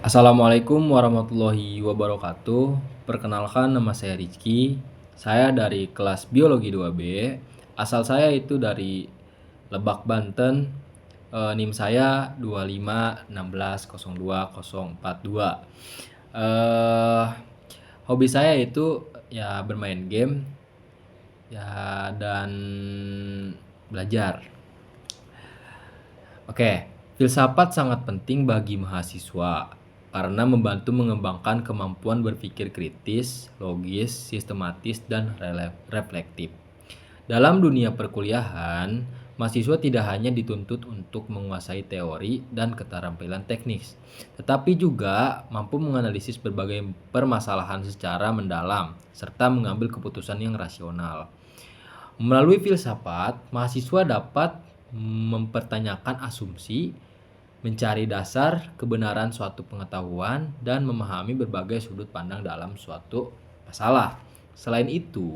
Assalamualaikum warahmatullahi wabarakatuh. Perkenalkan, nama saya Rizky. Saya dari kelas Biologi 2B. Asal saya itu dari Lebak, Banten. NIM saya 25160242. Eh Hobi saya itu ya bermain game ya dan belajar. Oke, filsafat sangat penting bagi mahasiswa karena membantu mengembangkan kemampuan berpikir kritis, logis, sistematis, dan reflektif. Dalam dunia perkuliahan, mahasiswa tidak hanya dituntut untuk menguasai teori dan keterampilan teknis, tetapi juga mampu menganalisis berbagai permasalahan secara mendalam serta mengambil keputusan yang rasional. Melalui filsafat, mahasiswa dapat mempertanyakan asumsi, mencari dasar kebenaran suatu pengetahuan, dan memahami berbagai sudut pandang dalam suatu masalah. Selain itu,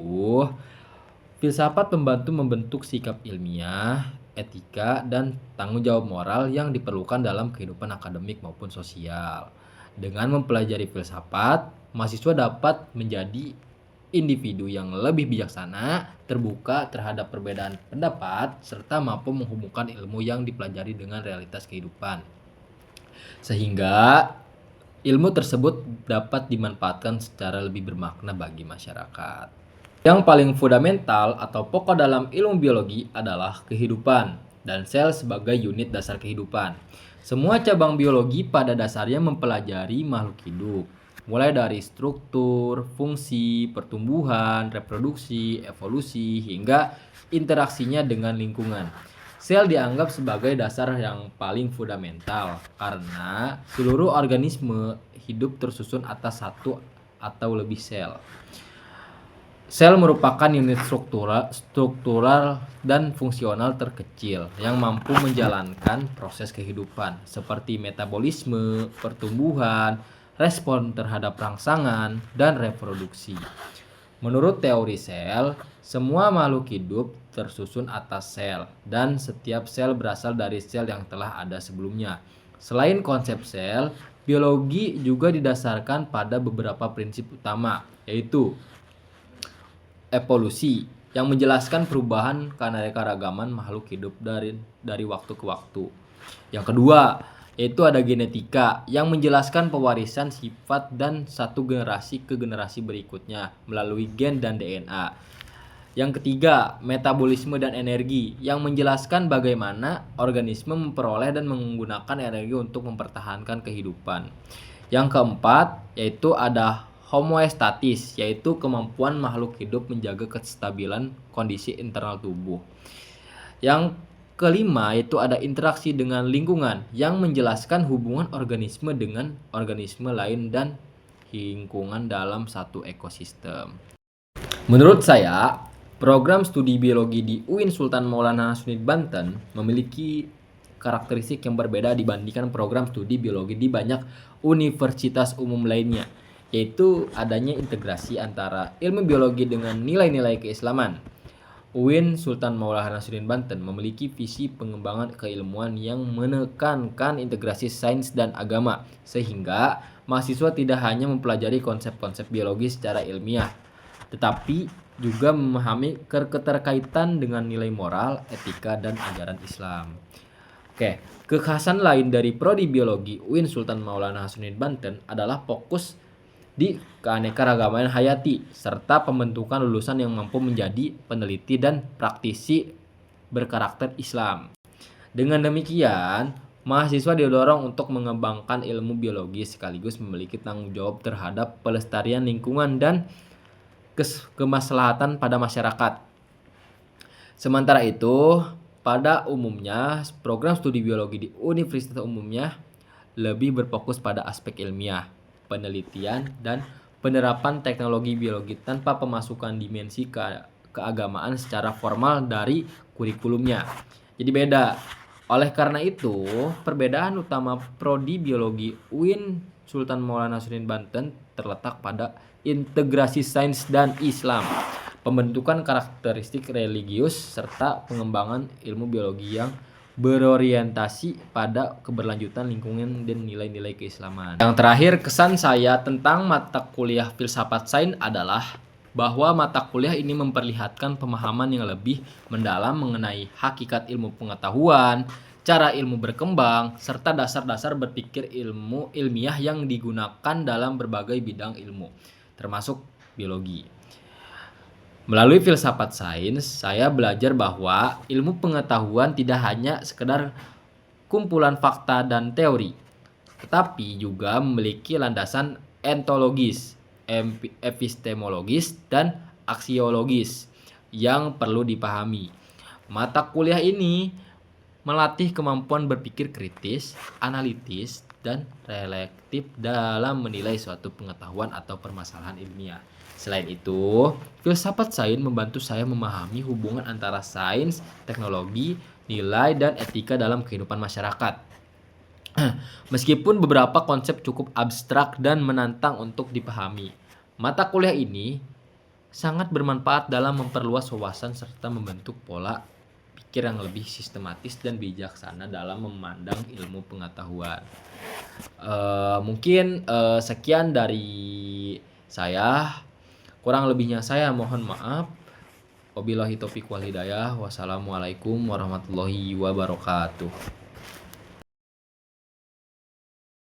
filsafat membantu membentuk sikap ilmiah, etika, dan tanggung jawab moral yang diperlukan dalam kehidupan akademik maupun sosial. Dengan mempelajari filsafat, mahasiswa dapat menjadi individu yang lebih bijaksana, terbuka terhadap perbedaan pendapat, serta mampu menghubungkan ilmu yang dipelajari dengan realitas kehidupan. Sehingga ilmu tersebut dapat dimanfaatkan secara lebih bermakna bagi masyarakat. Yang paling fundamental atau pokok dalam ilmu biologi adalah kehidupan dan sel sebagai unit dasar kehidupan. Semua cabang biologi pada dasarnya mempelajari makhluk hidup, mulai dari struktur, fungsi, pertumbuhan, reproduksi, evolusi, hingga interaksinya dengan lingkungan. Sel dianggap sebagai dasar yang paling fundamental karena seluruh organisme hidup tersusun atas satu atau lebih sel. Sel merupakan unit struktural dan fungsional terkecil yang mampu menjalankan proses kehidupan seperti metabolisme, pertumbuhan, respon terhadap rangsangan, dan reproduksi. Menurut teori sel, semua makhluk hidup tersusun atas sel dan setiap sel berasal dari sel yang telah ada sebelumnya. Selain konsep sel, biologi juga didasarkan pada beberapa prinsip utama, yaitu evolusi yang menjelaskan perubahan keanekaragaman makhluk hidup dari waktu ke waktu. Yang kedua, yaitu ada genetika yang menjelaskan pewarisan sifat dan satu generasi ke generasi berikutnya melalui gen dan DNA. Yang ketiga, metabolisme dan energi yang menjelaskan bagaimana organisme memperoleh dan menggunakan energi untuk mempertahankan kehidupan. Yang keempat, yaitu ada homeostatis, yaitu kemampuan makhluk hidup menjaga kestabilan kondisi internal tubuh. Yang kelima, yaitu ada interaksi dengan lingkungan yang menjelaskan hubungan organisme dengan organisme lain dan lingkungan dalam satu ekosistem. Menurut saya, program studi biologi di UIN Sultan Maulana Hasanuddin Banten memiliki karakteristik yang berbeda dibandingkan program studi biologi di banyak universitas umum lainnya, yaitu adanya integrasi antara ilmu biologi dengan nilai-nilai keislaman. UIN Sultan Maulana Hasanuddin Banten memiliki visi pengembangan keilmuan yang menekankan integrasi sains dan agama, sehingga mahasiswa tidak hanya mempelajari konsep-konsep biologi secara ilmiah, tetapi juga memahami keterkaitan dengan nilai moral, etika, dan ajaran Islam. Oke, kekhasan lain dari prodi biologi UIN Sultan Maulana Hasanuddin Banten adalah fokus di keanekaragaman hayati serta pembentukan lulusan yang mampu menjadi peneliti dan praktisi berkarakter Islam. Dengan demikian, mahasiswa didorong untuk mengembangkan ilmu biologi sekaligus memiliki tanggung jawab terhadap pelestarian lingkungan dan kemaslahatan pada masyarakat. Sementara itu, pada umumnya, program studi biologi di universitas umumnya lebih berfokus pada aspek ilmiah, penelitian, dan penerapan teknologi biologi tanpa pemasukan dimensi keagamaan secara formal dari kurikulumnya. Jadi beda. Oleh karena itu, perbedaan utama prodi biologi UIN Sultan Maulana Hasanuddin Banten terletak pada integrasi sains dan Islam, pembentukan karakteristik religius, serta pengembangan ilmu biologi yang berorientasi pada keberlanjutan lingkungan dan nilai-nilai keislaman. Yang terakhir, kesan saya tentang mata kuliah filsafat sains adalah bahwa mata kuliah ini memperlihatkan pemahaman yang lebih mendalam mengenai hakikat ilmu pengetahuan, cara ilmu berkembang, serta dasar-dasar berpikir ilmiah yang digunakan dalam berbagai bidang ilmu, termasuk biologi. Melalui filsafat sains, saya belajar bahwa ilmu pengetahuan tidak hanya sekedar kumpulan fakta dan teori, tetapi juga memiliki landasan ontologis, epistemologis, dan aksiologis yang perlu dipahami. Mata kuliah ini melatih kemampuan berpikir kritis, analitis, dan reflektif dalam menilai suatu pengetahuan atau permasalahan ilmiah. Selain itu, filsafat sains membantu saya memahami hubungan antara sains, teknologi, nilai, dan etika dalam kehidupan masyarakat. Meskipun beberapa konsep cukup abstrak dan menantang untuk dipahami, mata kuliah ini sangat bermanfaat dalam memperluas wawasan serta membentuk pola pikir yang lebih sistematis dan bijaksana dalam memandang ilmu pengetahuan. Mungkin sekian dari saya. Kurang lebihnya saya mohon maaf. Wabillahi taufiq wal hidayah. Wassalamualaikum warahmatullahi wabarakatuh.